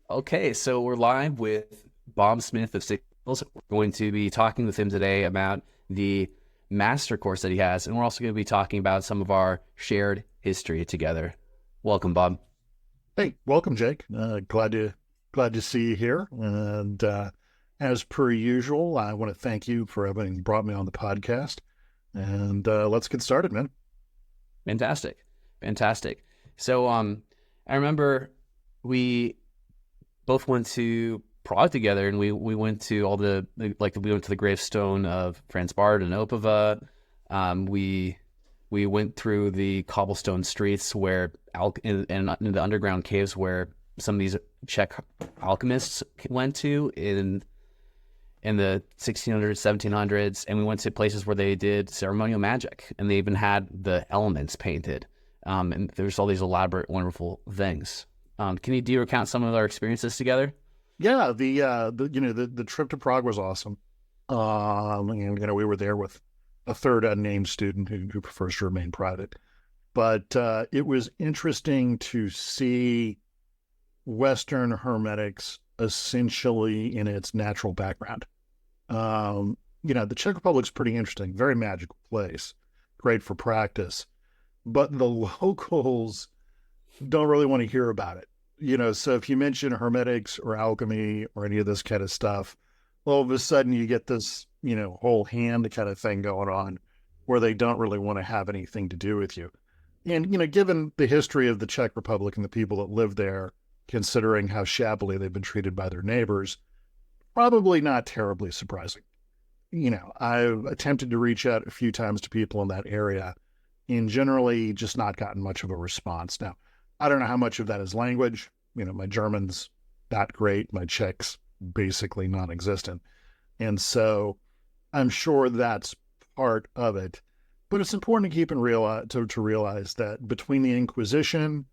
Okay, so we're live with Bob Smith of Signals. We're going to be talking with him today about the master course that he has, and we're also going to be talking about some of our shared history together. Welcome, Bob. Hey, welcome, Jake. Glad to see you here. And as per usual, I want to thank you for having brought me on the podcast. And let's get started, man. Fantastic, fantastic. So, I remember we both went to Prague together, and we went to all we went to the gravestone of Franz Bard and Opava. We went through the cobblestone streets where in the underground caves where some of these Czech alchemists went to in the 1600s, 1700s, and we went to places where they did ceremonial magic, and they even had the elements painted. And there's all these elaborate, wonderful things. Do you recount some of our experiences together? Yeah, the trip to Prague was awesome. And we were there with a third unnamed student who prefers to remain private. But it was interesting to see Western hermetics essentially in its natural background. The Czech Republic's pretty interesting, very magical place, great for practice, but the locals don't really want to hear about it. So if you mention hermetics or alchemy or any of this kind of stuff, all of a sudden you get this, whole hand kind of thing going on where they don't really want to have anything to do with you. And, given the history of the Czech Republic and the people that live there, considering how shabbily they've been treated by their neighbors, probably not terribly surprising. I've attempted to reach out a few times to people in that area and generally just not gotten much of a response. Now, I don't know how much of that is language. My German's not great. My Czech's basically non-existent. And so I'm sure that's part of it. But it's important to keep in to realize that between the Inquisition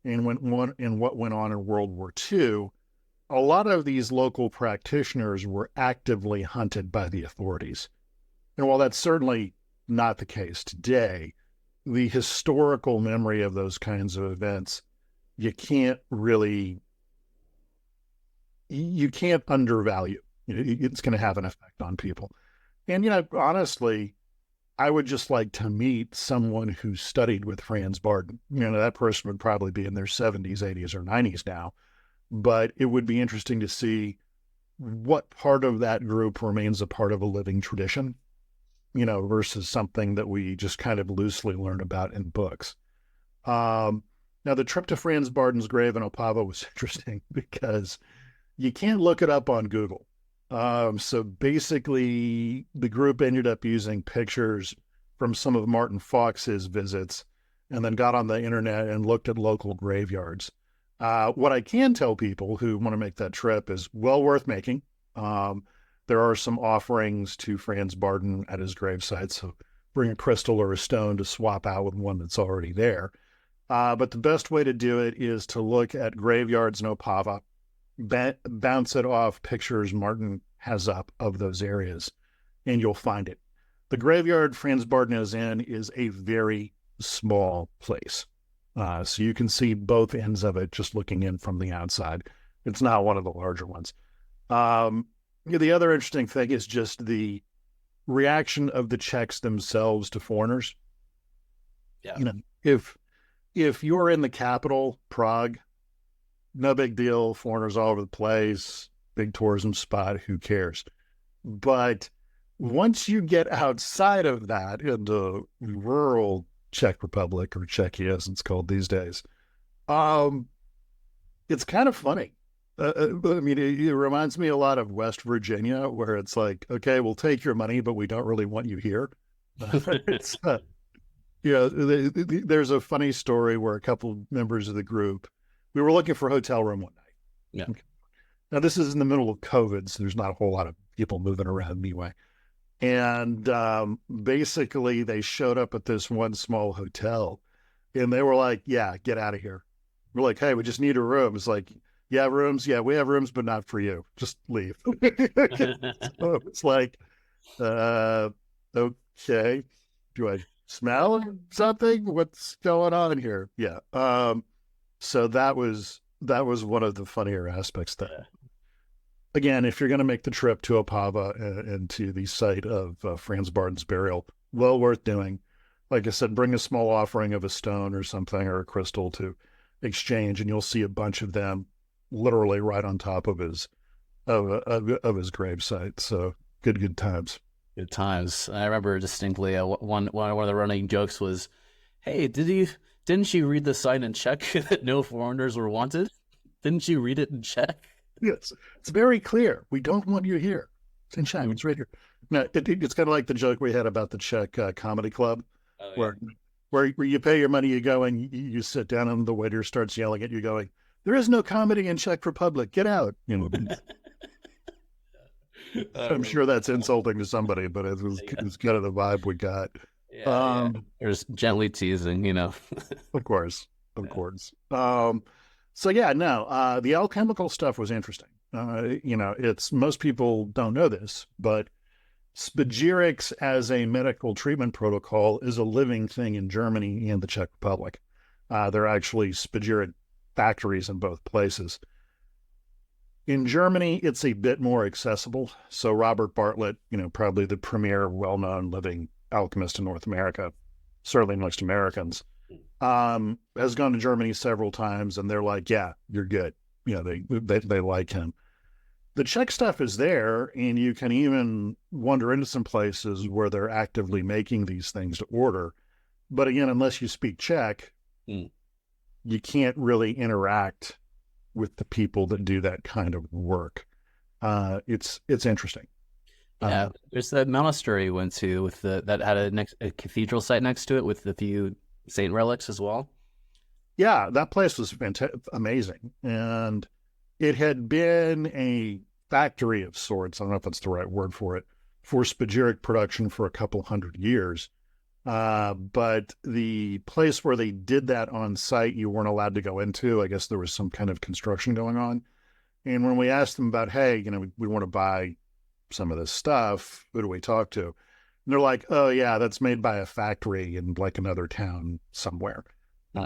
and what went on in World War II, a lot of these local practitioners were actively hunted by the authorities. And while that's certainly not the case today, the historical memory of those kinds of events, you can't undervalue. It's going to have an effect on people. And, honestly, I would just like to meet someone who studied with Franz Barden. That person would probably be in their 70s, 80s, or 90s now. But it would be interesting to see what part of that group remains a part of a living tradition, versus something that we just kind of loosely learn about in books. Now, the trip to Franz Barden's grave in Opava was interesting because you can't look it up on Google. So basically, the group ended up using pictures from some of Martin Fox's visits and then got on the internet and looked at local graveyards. What I can tell people who want to make that trip is well worth making. There are some offerings to Franz Barden at his gravesite, so bring a crystal or a stone to swap out with one that's already there. But the best way to do it is to look at graveyards in Opava, bounce it off pictures Martin has up of those areas, and you'll find it. The graveyard Franz Barden is in is a very small place. So you can see both ends of it just looking in from the outside. It's not one of the larger ones. The other interesting thing is just the reaction of the Czechs themselves to foreigners. Yeah. If you're in the capital, Prague, no big deal. Foreigners all over the place, big tourism spot, who cares? But once you get outside of that into rural Czech Republic, or Czechia as it's called these days, it's kind of funny. It reminds me a lot of West Virginia, where it's like, okay, we'll take your money, but we don't really want you here. it's there's a funny story where a couple members of the group, we were looking for a hotel room one night. Yeah. Okay. Now, this is in the middle of COVID, so there's not a whole lot of people moving around anyway. And basically, they showed up at this one small hotel, and they were like, yeah, get out of here. We're like, hey, we just need a room. It's like, yeah, rooms. Yeah, we have rooms, but not for you. Just leave. So it's like, okay, do I smell something? What's going on here? Yeah. So that was that was one of the funnier aspects there. Again, if you're going to make the trip to Opava and to the site of Franz Barton's burial, well worth doing. Like I said, bring a small offering of a stone or something or a crystal to exchange, and you'll see a bunch of them literally right on top of his his gravesite. So good times. Good times. I remember distinctly one of the running jokes was, "Hey, didn't you read the sign in Czech that no foreigners were wanted? Didn't you read it in Czech?" Yes, it's very clear. We don't want you here. It's in Czech. It's right here. No, it's kind of like the joke we had about the Czech comedy club, where you pay your money, you go and you sit down, and the waiter starts yelling at you, going, "There is no comedy in Czech Republic. Get out!" You know. I'm sure that's insulting to somebody, but it's kind of the vibe we got. Yeah. There's gently teasing, you know. Of course. So yeah, no, the alchemical stuff was interesting. It's most people don't know this, but spagyrics as a medical treatment protocol is a living thing in Germany and the Czech Republic. There are actually spagyric factories in both places. In Germany, it's a bit more accessible. So Robert Bartlett, probably the premier well-known living alchemist in North America, certainly amongst Americans, has gone to Germany several times, and they're like, "Yeah, you're good." They like him. The Czech stuff is there, and you can even wander into some places where they're actively making these things to order. But again, unless you speak Czech, you can't really interact with the people that do that kind of work. It's interesting. Yeah, there's that monastery we went to that had a cathedral site next to it with a few saint relics as well. Yeah, that place was amazing, and it had been a factory of sorts. I don't know if that's the right word for it, for spagyric production for a couple hundred years. But the place where they did that on site, you weren't allowed to go into. I guess there was some kind of construction going on. And when we asked them about, hey, we want to buy some of this stuff, who do we talk to? And they're like, "Oh yeah, that's made by a factory in like another town somewhere."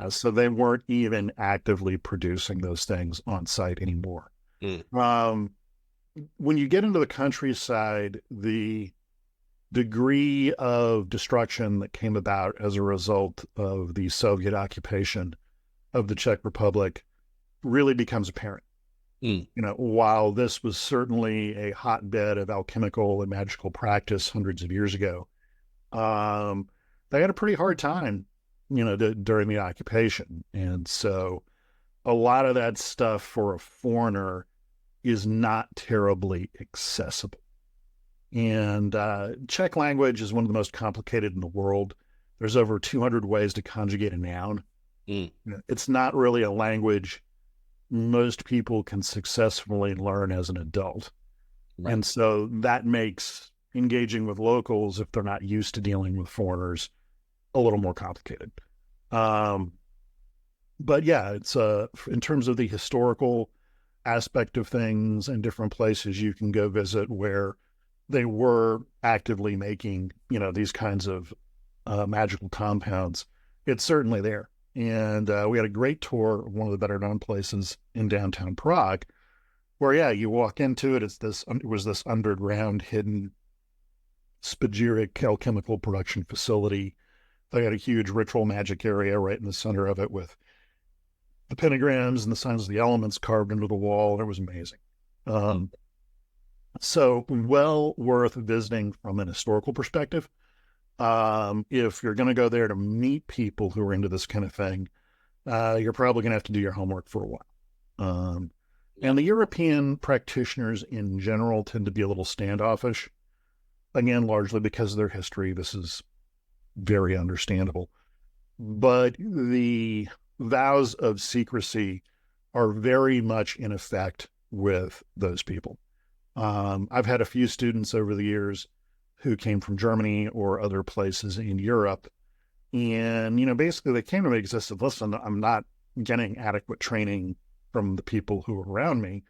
So they weren't even actively producing those things on site anymore. When you get into the countryside, the degree of destruction that came about as a result of the Soviet occupation of the Czech Republic really becomes apparent. While this was certainly a hotbed of alchemical and magical practice hundreds of years ago, they had a pretty hard time, during the occupation. And so a lot of that stuff for a foreigner is not terribly accessible. And Czech language is one of the most complicated in the world. There's over 200 ways to conjugate a noun. It's not really a language most people can successfully learn as an adult. Right. And so that makes engaging with locals, if they're not used to dealing with foreigners, a little more complicated. But yeah, it's in terms of the historical aspect of things and different places you can go visit where they were actively making, these kinds of magical compounds. It's certainly there. And we had a great tour of one of the better known places in downtown Prague where, yeah, you walk into it. It was this underground hidden spagyric alchemical production facility. They had a huge ritual magic area right in the center of it with the pentagrams and the signs of the elements carved into the wall. And it was amazing. So well worth visiting from an historical perspective. If you're going to go there to meet people who are into this kind of thing, you're probably going to have to do your homework for a while. And the European practitioners in general tend to be a little standoffish, again, largely because of their history. This is very understandable. But the vows of secrecy are very much in effect with those people. I've had a few students over the years who came from Germany or other places in Europe. And, basically they came to me because I said, "Listen, I'm not getting adequate training from the people who are around me."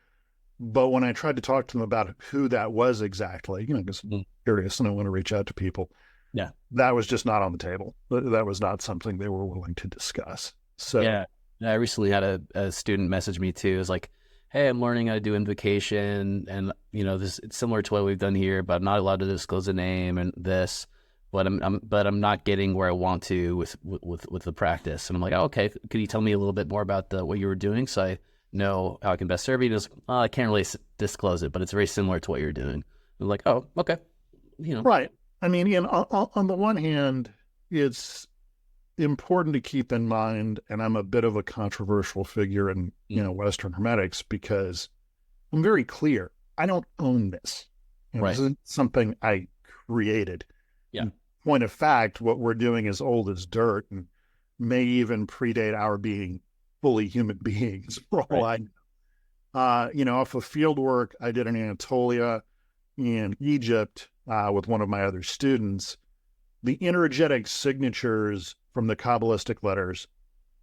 But when I tried to talk to them about who that was exactly, because I'm curious and I want to reach out to people. Yeah. That was just not on the table. That was not something they were willing to discuss. So yeah. I recently had a student message me too. It was like, "Hey, I'm learning how to do invocation, and this it's similar to what we've done here, but I'm not allowed to disclose a name and this, but I'm not getting where I want to with the practice." And I'm like, "Oh, okay. Could you tell me a little bit more about what you were doing, so I know how I can best serve you?" And it's, "Oh, I can't really disclose it, but it's very similar to what you're doing." I'm like, "Oh, okay." Right. I mean, on the one hand, it's important to keep in mind, and I'm a bit of a controversial figure in, Western hermetics, because I'm very clear. I don't own this. Right. This isn't something I created. Yeah. In point of fact, what we're doing is old as dirt and may even predate our being fully human beings for all I know. Off of field work I did in Anatolia, in Egypt, with one of my other students, the energetic signatures from the Kabbalistic letters,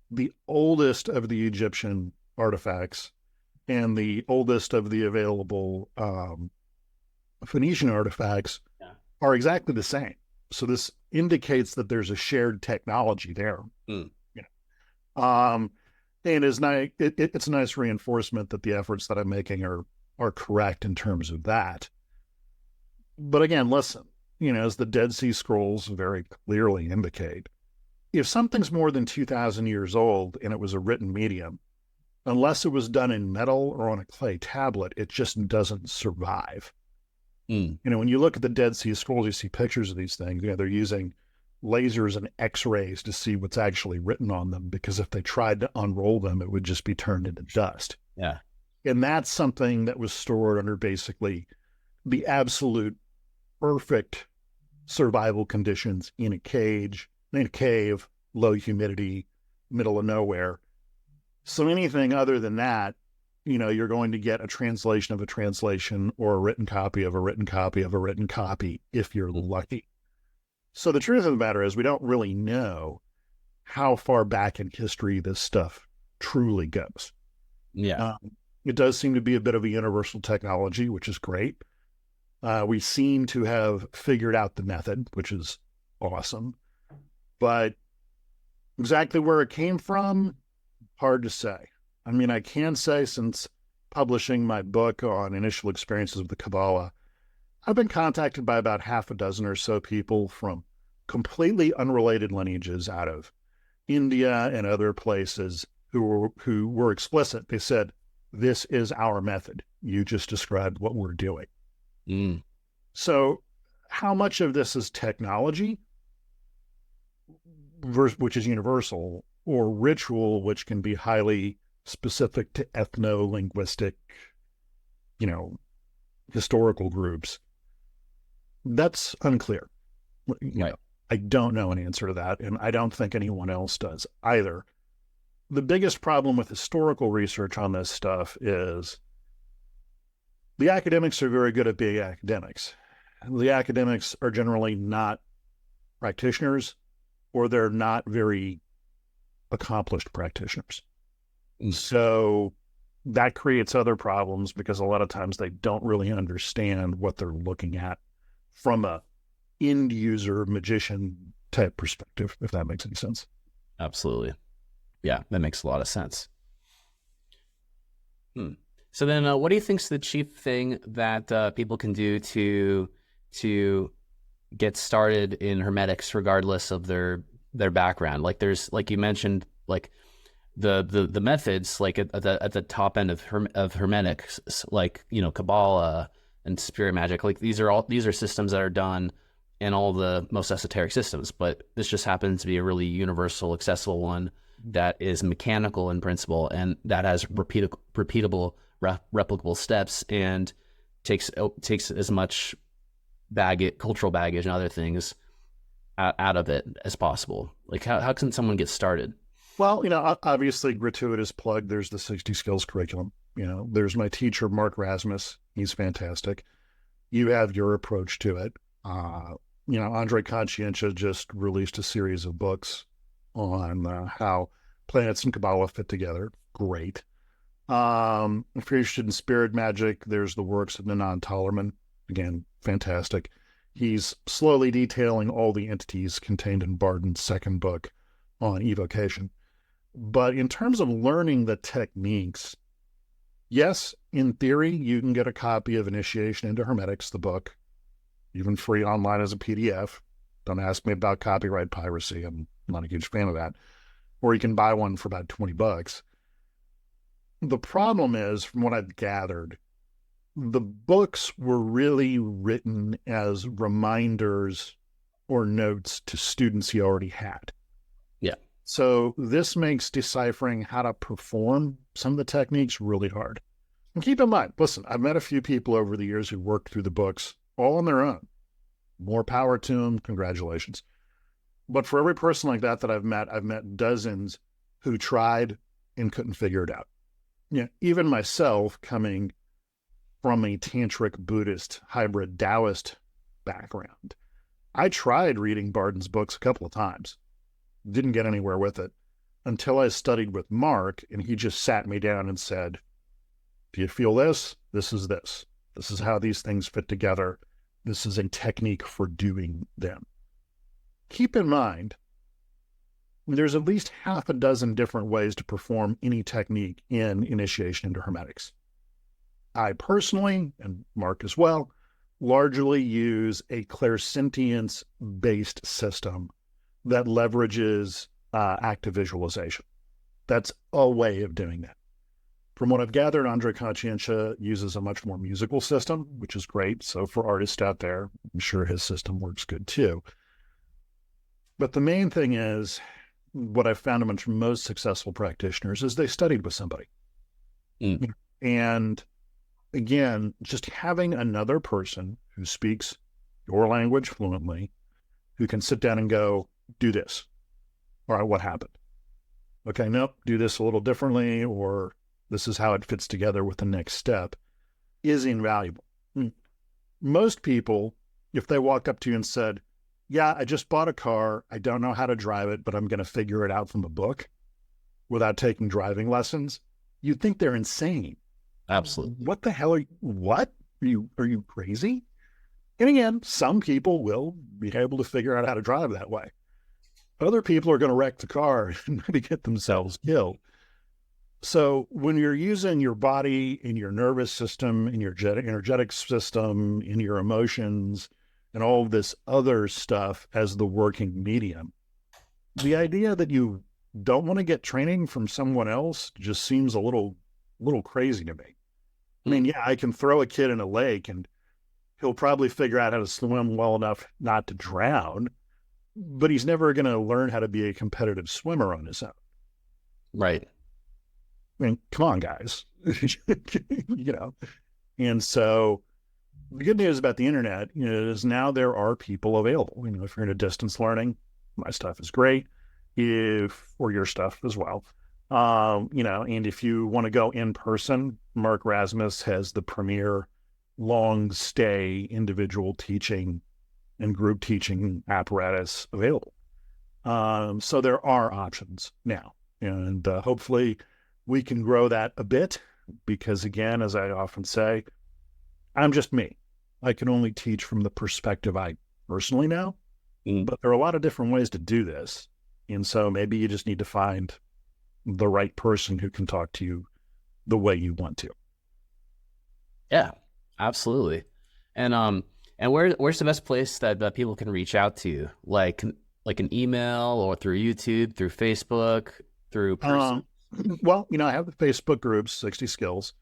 the oldest of the Egyptian artifacts and the oldest of the available Phoenician artifacts are exactly the same. So this indicates that there's a shared technology there. Mm. And it's a nice reinforcement that the efforts that I'm making are correct in terms of that. But again, listen, as the Dead Sea Scrolls very clearly indicate, if something's more than 2,000 years old and it was a written medium, unless it was done in metal or on a clay tablet, it just doesn't survive. When you look at the Dead Sea Scrolls, you see pictures of these things. They're using lasers and X-rays to see what's actually written on them, because if they tried to unroll them, it would just be turned into dust. Yeah. And that's something that was stored under basically the absolute perfect survival conditions in a cage, in a cave, low humidity, middle of nowhere. So anything other than that, you're going to get a translation of a translation or a written copy of a written copy of a written copy if you're lucky. So the truth of the matter is, we don't really know how far back in history this stuff truly goes. Yeah. It does seem to be a bit of a universal technology, which is great. We seem to have figured out the method, which is awesome. But exactly where it came from, hard to say. I mean, I can say, since publishing my book on initial experiences with the Kabbalah, I've been contacted by about half a dozen or so people from completely unrelated lineages out of India and other places who were explicit. They said, "This is our method. You just described what we're doing." So how much of this is technology, which is universal, or ritual, which can be highly specific to ethno-linguistic, historical groups? That's unclear. Right. I don't know an answer to that, and I don't think anyone else does either. The biggest problem with historical research on this stuff is the academics are very good at being academics. The academics are generally not practitioners, or they're not very accomplished practitioners. So that creates other problems, because a lot of times they don't really understand what they're looking at from a end user magician type perspective, if that makes any sense. Absolutely. Yeah, that makes a lot of sense. So then what do you think is the chief thing that people can do to get started in hermetics, regardless of their background? Like, there's, like you mentioned, like the methods, like at the top end of hermetics, like, Kabbalah and spirit magic, like these are systems that are done in all the most esoteric systems, but this just happens to be a really universal, accessible one that is mechanical in principle, and that has repeatable, replicable steps, and takes as much cultural baggage and other things out of it as possible. Like, how can someone get started? Well, obviously, gratuitous plug, there's the 60 skills curriculum. There's my teacher, Mark Rasmus. He's fantastic. You have your approach to it. Andre Conscientia just released a series of books on how planets and Kabbalah fit together. Great. If you're interested in spirit magic, there's the works of Nanan Tollerman. Again, fantastic. He's slowly detailing all the entities contained in Barden's second book on evocation. But in terms of learning the techniques, yes, in theory, you can get a copy of Initiation into Hermetics, the book, even free online as a PDF. Don't ask me about copyright piracy. I'm not a huge fan of that. Or you can buy one for about $20. The problem is, from what I've gathered, the books were really written as reminders or notes to students he already had. Yeah. So this makes deciphering how to perform some of the techniques really hard. And keep in mind, listen, I've met a few people over the years who worked through the books all on their own. More power to them. Congratulations. But for every person like that I've met dozens who tried and couldn't figure it out. Yeah, even myself, coming from a tantric Buddhist hybrid Taoist background, I tried reading Barden's books a couple of times. Didn't get anywhere with it until I studied with Mark, and he just sat me down and said, "Do you feel this? This is this. This is how these things fit together. This is a technique for doing them." Keep in mind, there's at least half a dozen different ways to perform any technique in Initiation into Hermetics. I personally, and Mark as well, largely use a clairsentience-based system that leverages active visualization. That's a way of doing that. From what I've gathered, Andre Conscientia uses a much more musical system, which is great. So for artists out there, I'm sure his system works good too. But the main thing is, what I've found amongst most successful practitioners is they studied with somebody. Mm. And again, just having another person who speaks your language fluently, who can sit down and go, do this. All right, what happened? Okay, nope, do this a little differently, or this is how it fits together with the next step, is invaluable. Most people, if they walked up to you and said, "Yeah, I just bought a car. I don't know how to drive it, but I'm going to figure it out from a book without taking driving lessons," you'd think they're insane. Absolutely. What the hell what? Are you crazy? And again, some people will be able to figure out how to drive that way. Other people are going to wreck the car and maybe get themselves killed. So when you're using your body and your nervous system and your energetic system and your emotions and all of this other stuff as the working medium, the idea that you don't want to get training from someone else just seems a little crazy to me. I mean, yeah, I can throw a kid in a lake and he'll probably figure out how to swim well enough not to drown, but he's never going to learn how to be a competitive swimmer on his own. Right. I mean, come on, guys. And so the good news about the internet is now there are people available. If you're into distance learning, my stuff is great. Or your stuff as well. And if you want to go in person, Mark Rasmus has the premier long stay individual teaching and group teaching apparatus available. So there are options now, and hopefully we can grow that a bit, because again, as I often say, I'm just me. I can only teach from the perspective I personally know, but there are a lot of different ways to do this. And so maybe you just need to find the right person who can talk to you the way you want to. Yeah, absolutely. And where's the best place that people can reach out to you? Like an email, or through YouTube, through Facebook, through person? Well, I have the Facebook groups, 60 Skills,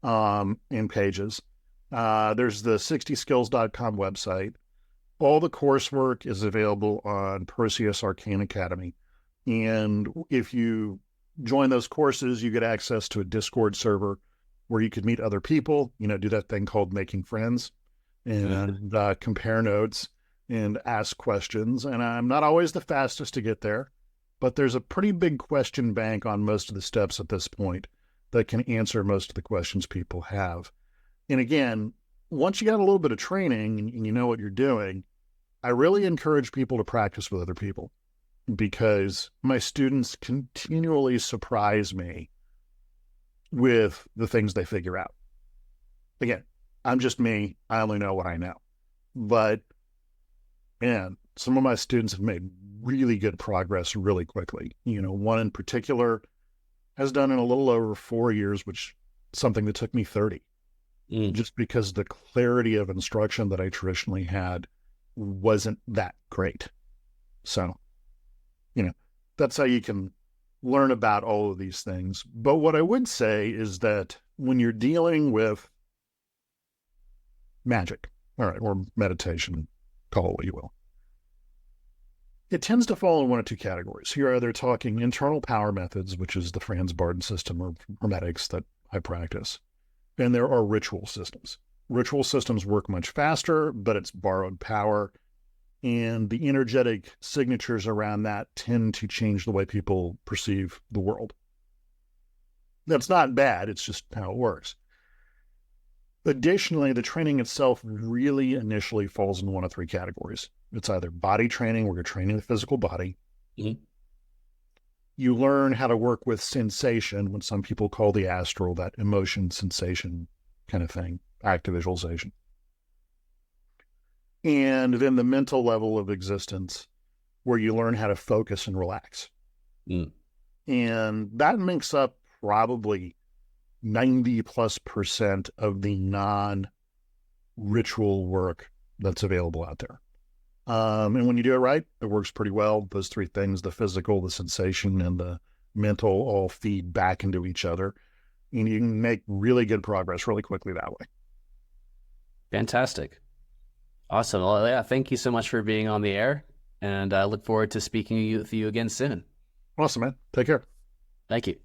and pages. There's the 60skills.com website. All the coursework is available on Perseus Arcane Academy. And if you join those courses, you get access to a Discord server where you could meet other people, do that thing called making friends, and compare notes and ask questions. And I'm not always the fastest to get there, but there's a pretty big question bank on most of the steps at this point that can answer most of the questions people have. And again, once you got a little bit of training and you know what you're doing, I really encourage people to practice with other people, because my students continually surprise me with the things they figure out. Again, I'm just me. I only know what I know. But, man, some of my students have made really good progress really quickly. One in particular has done in a little over 4 years, which is something that took me 30, just because the clarity of instruction that I traditionally had wasn't that great. So, that's how you can learn about all of these things. But what I would say is that when you're dealing with magic, all right, or meditation, call it what you will, it tends to fall in one of two categories. You're either talking internal power methods, which is the Franz Barton system or hermetics that I practice, and there are ritual systems. Ritual systems work much faster, but it's borrowed power, and the energetic signatures around that tend to change the way people perceive the world. That's not bad, it's just how it works. Additionally, the training itself really initially falls in one of three categories. It's either body training, where you're training the physical body. Mm-hmm. You learn how to work with sensation, what some people call the astral, that emotion, sensation kind of thing, active visualization. And then the mental level of existence, where you learn how to focus and relax. And that makes up probably 90+% of the non-ritual work that's available out there. And when you do it right, it works pretty well. Those three things, the physical, the sensation, and the mental, all feed back into each other. And you can make really good progress really quickly that way. Fantastic. Awesome. Well, yeah, thank you so much for being on the air. And I look forward to speaking with you again soon. Awesome, man. Take care. Thank you.